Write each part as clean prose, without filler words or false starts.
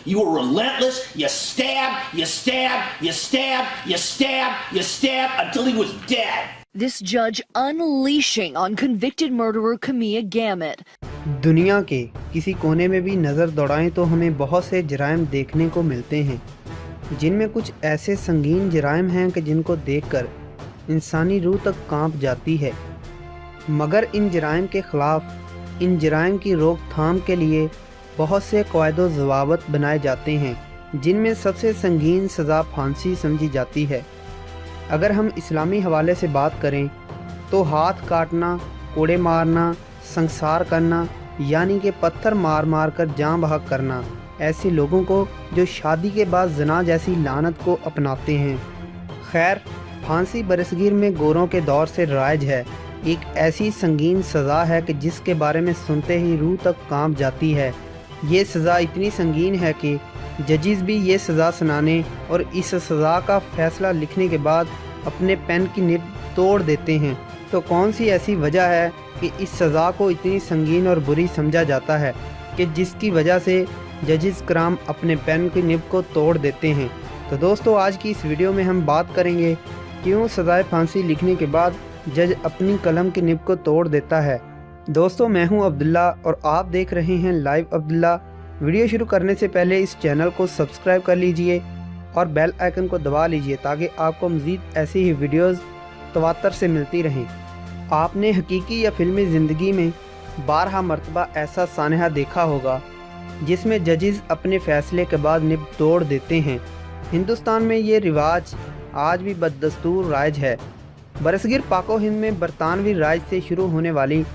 You were relentless. You stabbed, you stabbed, you stabbed, you stabbed, you stabbed until he was dead. This judge unleashing on convicted murderer Kamia Gamut. दुनिया के किसी कोने में भी नज़र दौड़ाएं तो हमें बहुत से जराइम देखने को मिलते हैं, जिनमें कुछ ऐसे संगीन जराइम हैं कि जिनको देखकर इंसानी रूह तक कांप जाती है। मगर इन जराइम के ख़िलाफ़, इन जराइम की रोकथाम के लिए बहुत से क़वाइद ज़वाबित बनाए जाते हैं, जिनमें सबसे संगीन सज़ा फांसी समझी जाती है। अगर हम इस्लामी हवाले से बात करें तो हाथ काटना, कोड़े मारना, संसार करना यानी कि पत्थर मार मार कर जान बहक करना ऐसे लोगों को जो शादी के बाद ज़ना जैसी लानत को अपनाते हैं। खैर, फांसी बरसगीर में गोरों के दौर से राइज है। एक ऐसी संगीन सज़ा है कि जिसके बारे में सुनते ही रूह तक कांप जाती है। ये सज़ा इतनी संगीन है कि जजेस भी ये सज़ा सुनाने और इस सज़ा का फ़ैसला लिखने के बाद अपने पेन की निब तोड़ देते हैं। तो कौन सी ऐसी वजह है कि इस सज़ा को इतनी संगीन और बुरी समझा जाता है कि जिसकी वजह से जजेस कराम अपने पेन की निब को तोड़ देते हैं। तो दोस्तों, आज की इस वीडियो में हम बात करेंगे क्यों सज़ाए फांसी लिखने के बाद जज अपनी कलम की निब को तोड़ देता है। दोस्तों, मैं हूं अब्दुल्ला और आप देख रहे हैं लाइव अब्दुल्ला। वीडियो शुरू करने से पहले इस चैनल को सब्सक्राइब कर लीजिए और बेल आइकन को दबा लीजिए ताकि आपको मज़ीद ऐसी ही वीडियोज़ तवातर से मिलती रहें। आपने हकीकी या फिल्मी ज़िंदगी में 12 मरतबा ऐसा सानहा देखा होगा जिसमें जजेस अपने फ़ैसले के बाद निब तोड़ देते हैं। हिंदुस्तान में ये रिवाज आज भी बदस्तूर राइज है। बरसगीर पाको हिंद में बरतानवी राज से शुरू होने वाली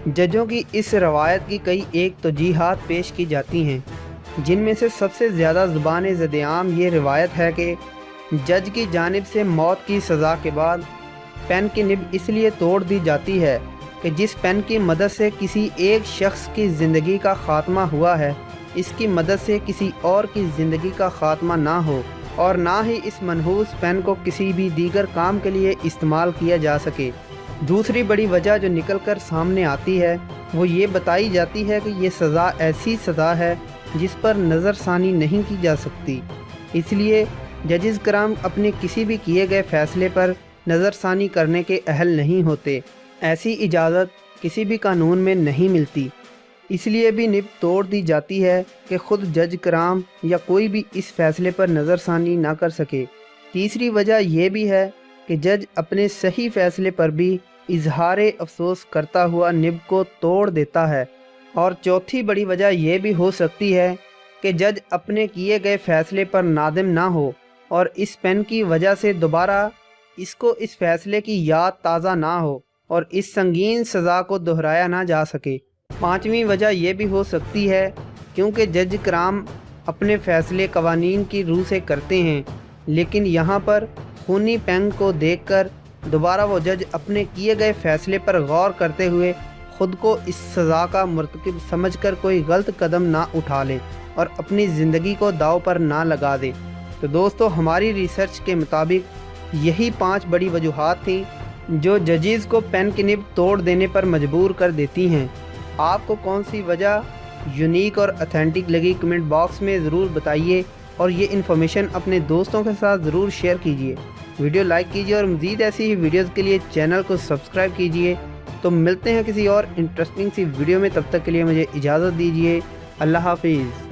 जजों की इस रवायत की कई एक तौजीहात पेश की जाती हैं, जिनमें से सबसे ज़्यादा ज़ुबान ज़द-ए-आम ये रिवायत है कि जज की जानिब से मौत की सज़ा के बाद पेन की निब इसलिए तोड़ दी जाती है कि जिस पेन की मदद से किसी एक शख्स की ज़िंदगी का ख़ात्मा हुआ है, इसकी मदद से किसी और की ज़िंदगी का ख़ात्मा ना हो और ना ही इस मनहूस पेन को किसी भी दीगर काम के लिए इस्तेमाल किया जा सके। दूसरी बड़ी वजह जो निकल कर सामने आती है वो ये बताई जाती है कि ये सज़ा ऐसी सज़ा है जिस पर नज़रसानी नहीं की जा सकती, इसलिए जजेस कराम अपने किसी भी किए गए फ़ैसले पर नज़रसानी करने के अहल नहीं होते। ऐसी इजाज़त किसी भी कानून में नहीं मिलती, इसलिए भी निब तोड़ दी जाती है कि ख़ुद जज कराम या कोई भी इस फ़ैसले पर नज़रसानी ना कर सके। तीसरी वजह यह भी है कि जज अपने सही फ़ैसले पर भी इजहार अफसोस करता हुआ निब को तोड़ देता है। और चौथी बड़ी वजह यह भी हो सकती है कि जज अपने किए गए फ़ैसले पर नादिम ना हो और इस पेन की वजह से दोबारा इसको इस फ़ैसले की याद ताज़ा ना हो और इस संगीन सज़ा को दोहराया ना जा सके। पांचवी वजह यह भी हो सकती है क्योंकि जज कराम अपने फ़ैसले कवानीन की रूह से करते हैं, लेकिन यहाँ पर खूनी पेन को देखकर दोबारा वो जज अपने किए गए फ़ैसले पर गौर करते हुए ख़ुद को इस सज़ा का मुर्तकिब समझकर कोई गलत कदम ना उठा ले और अपनी ज़िंदगी को दाव पर ना लगा दे। तो दोस्तों, हमारी रिसर्च के मुताबिक यही 5 बड़ी वजूहात थी जो जजेस को पेन की निब तोड़ देने पर मजबूर कर देती हैं। आपको कौन सी वजह यूनिक और ऑथेंटिक लगी कमेंट बॉक्स में ज़रूर बताइए और ये इन्फॉर्मेशन अपने दोस्तों के साथ ज़रूर शेयर कीजिए। वीडियो लाइक कीजिए और मज़ीद ऐसी ही वीडियोज़ के लिए चैनल को सब्सक्राइब कीजिए। तो मिलते हैं किसी और इंटरेस्टिंग सी वीडियो में, तब तक के लिए मुझे इजाज़त दीजिए। अल्लाह हाफिज़।